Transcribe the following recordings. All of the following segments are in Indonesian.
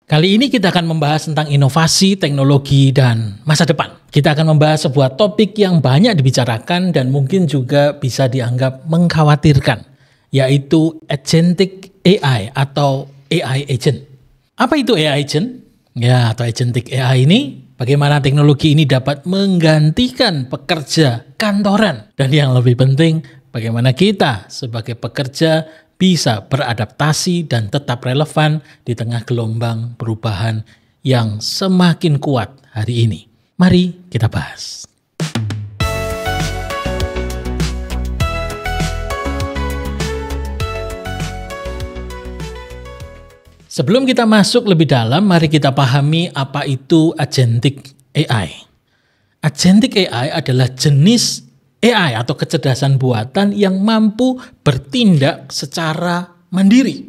Kali ini kita akan membahas tentang inovasi, teknologi, dan masa depan. Kita akan membahas sebuah topik yang banyak dibicarakan dan mungkin juga bisa dianggap mengkhawatirkan, yaitu agentic AI atau AI agent. Apa itu AI agent? Ya, atau agentic AI ini, bagaimana teknologi ini dapat menggantikan pekerja kantoran. Dan yang lebih penting, bagaimana kita sebagai pekerja bisa beradaptasi dan tetap relevan di tengah gelombang perubahan yang semakin kuat hari ini. Mari kita bahas. Sebelum kita masuk lebih dalam, mari kita pahami apa itu agentic AI. Agentic AI adalah jenis AI atau kecerdasan buatan yang mampu bertindak secara mandiri.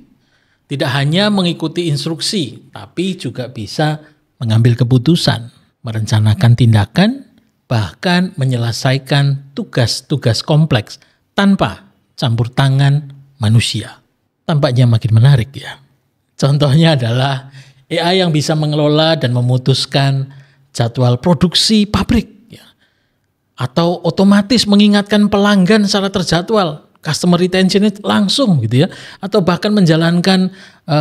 Tidak hanya mengikuti instruksi, tapi juga bisa mengambil keputusan, merencanakan tindakan, bahkan menyelesaikan tugas-tugas kompleks tanpa campur tangan manusia. Tampaknya makin menarik ya. Contohnya adalah AI yang bisa mengelola dan memutuskan jadwal produksi pabrik, atau otomatis mengingatkan pelanggan secara terjadwal, customer retention langsung gitu ya, atau bahkan menjalankan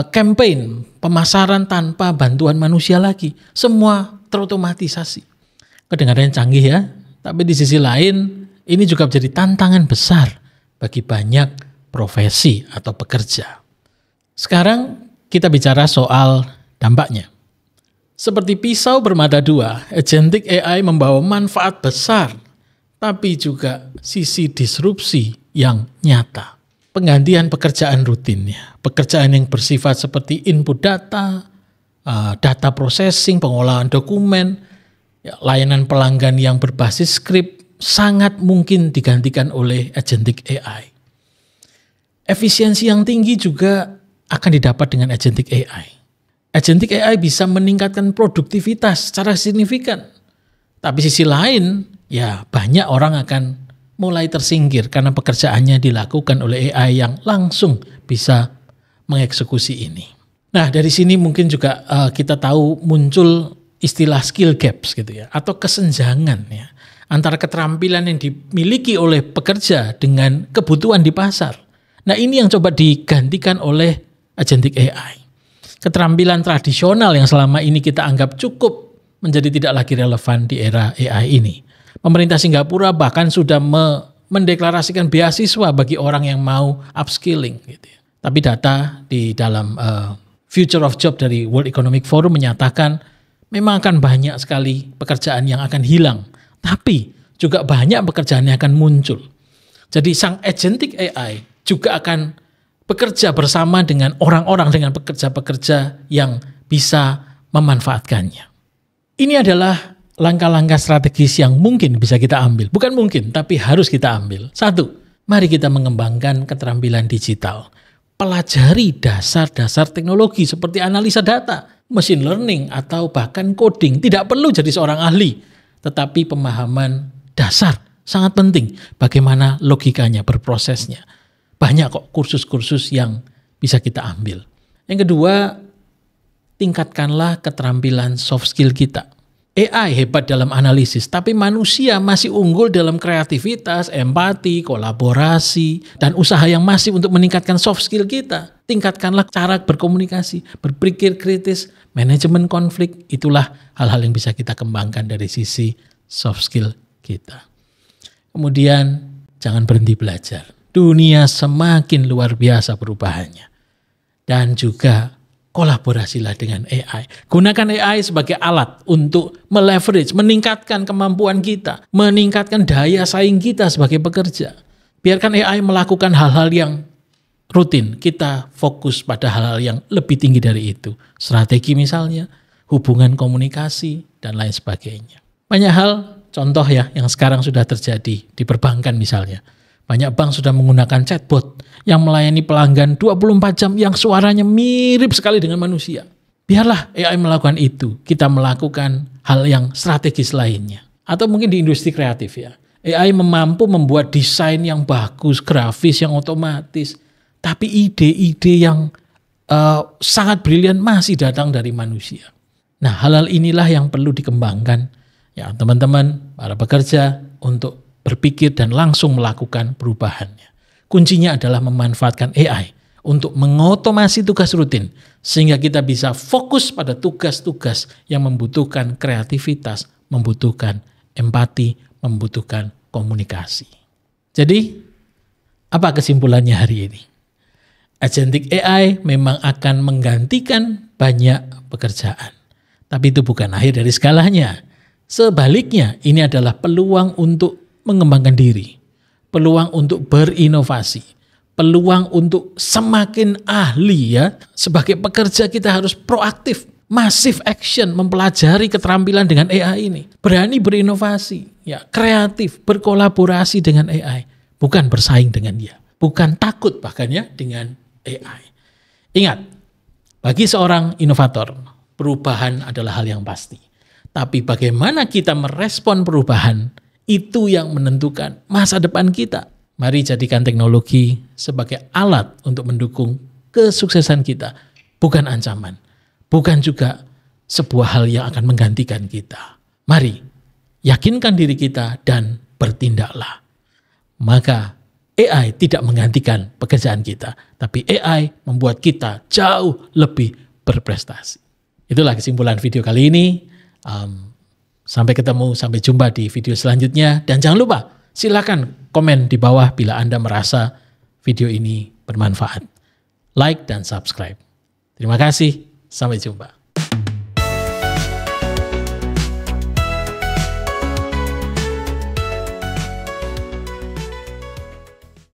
campaign pemasaran tanpa bantuan manusia lagi. Semua terotomatisasi. Kedengarannya canggih ya, tapi di sisi lain ini juga menjadi tantangan besar bagi banyak profesi atau pekerja. Sekarang kita bicara soal dampaknya. Seperti pisau bermata dua, agentic AI membawa manfaat besar, tapi juga sisi disrupsi yang nyata. Penggantian pekerjaan rutinnya, pekerjaan yang bersifat seperti input data, data processing, pengolahan dokumen, layanan pelanggan yang berbasis skrip sangat mungkin digantikan oleh agentic AI. Efisiensi yang tinggi juga akan didapat dengan agentic AI. Agentic AI bisa meningkatkan produktivitas secara signifikan. Tapi sisi lain, ya banyak orang akan mulai tersingkir karena pekerjaannya dilakukan oleh AI yang langsung bisa mengeksekusi ini. Nah, dari sini mungkin juga kita tahu muncul istilah skill gaps gitu ya, atau kesenjangan ya antara keterampilan yang dimiliki oleh pekerja dengan kebutuhan di pasar. Nah, ini yang coba digantikan oleh agentic AI. Keterampilan tradisional yang selama ini kita anggap cukup menjadi tidak lagi relevan di era AI ini. Pemerintah Singapura bahkan sudah mendeklarasikan beasiswa bagi orang yang mau upskilling. Gitu. Tapi data di dalam Future of Job dari World Economic Forum menyatakan memang akan banyak sekali pekerjaan yang akan hilang. Tapi juga banyak pekerjaan yang akan muncul. Jadi sang agentic AI juga akan bekerja bersama dengan orang-orang, dengan pekerja-pekerja yang bisa memanfaatkannya. Ini adalah langkah-langkah strategis yang mungkin bisa kita ambil. Bukan mungkin, tapi harus kita ambil. 1, mari kita mengembangkan keterampilan digital. Pelajari dasar-dasar teknologi seperti analisa data, machine learning, atau bahkan coding. Tidak perlu jadi seorang ahli, tetapi pemahaman dasar sangat penting. Bagaimana logikanya, berprosesnya. Banyak kok kursus-kursus yang bisa kita ambil. Yang kedua, tingkatkanlah keterampilan soft skill kita. AI hebat dalam analisis, tapi manusia masih unggul dalam kreativitas, empati, kolaborasi, dan usaha yang masif untuk meningkatkan soft skill kita. Tingkatkanlah cara berkomunikasi, berpikir kritis, manajemen konflik. Itulah hal-hal yang bisa kita kembangkan dari sisi soft skill kita. Kemudian, jangan berhenti belajar. Dunia semakin luar biasa perubahannya. Dan juga kolaborasilah dengan AI. Gunakan AI sebagai alat untuk meleverage, meningkatkan kemampuan kita, meningkatkan daya saing kita sebagai pekerja. Biarkan AI melakukan hal-hal yang rutin. Kita fokus pada hal-hal yang lebih tinggi dari itu. Strategi misalnya, hubungan komunikasi, dan lain sebagainya. Banyak hal, contoh ya, yang sekarang sudah terjadi di perbankan misalnya. Banyak bank sudah menggunakan chatbot yang melayani pelanggan 24 jam yang suaranya mirip sekali dengan manusia. Biarlah AI melakukan itu, kita melakukan hal yang strategis lainnya. Atau mungkin di industri kreatif ya. AI mampu membuat desain yang bagus, grafis yang otomatis. Tapi ide-ide yang sangat brilian masih datang dari manusia. Nah, hal-hal inilah yang perlu dikembangkan ya teman-teman, para pekerja untuk berpikir dan langsung melakukan perubahannya. Kuncinya adalah memanfaatkan AI untuk mengotomasi tugas rutin sehingga kita bisa fokus pada tugas-tugas yang membutuhkan kreativitas, membutuhkan empati, membutuhkan komunikasi. Jadi, apa kesimpulannya hari ini? Agentic AI memang akan menggantikan banyak pekerjaan. Tapi itu bukan akhir dari segalanya. Sebaliknya, ini adalah peluang untuk mengembangkan diri, peluang untuk berinovasi, peluang untuk semakin ahli ya. Sebagai pekerja kita harus proaktif, massive action, mempelajari keterampilan dengan AI ini. Berani berinovasi, ya, kreatif, berkolaborasi dengan AI. Bukan bersaing dengan dia, bukan takut bahkan ya dengan AI. Ingat, bagi seorang inovator, perubahan adalah hal yang pasti. Tapi bagaimana kita merespon perubahan, itu yang menentukan masa depan kita. Mari jadikan teknologi sebagai alat untuk mendukung kesuksesan kita. Bukan ancaman, bukan juga sebuah hal yang akan menggantikan kita. Mari, yakinkan diri kita dan bertindaklah. Maka AI tidak menggantikan pekerjaan kita, tapi AI membuat kita jauh lebih berprestasi. Itulah kesimpulan video kali ini. Sampai ketemu, sampai jumpa di video selanjutnya. Dan jangan lupa, silakan komen di bawah bila Anda merasa video ini bermanfaat. Like dan subscribe. Terima kasih, sampai jumpa.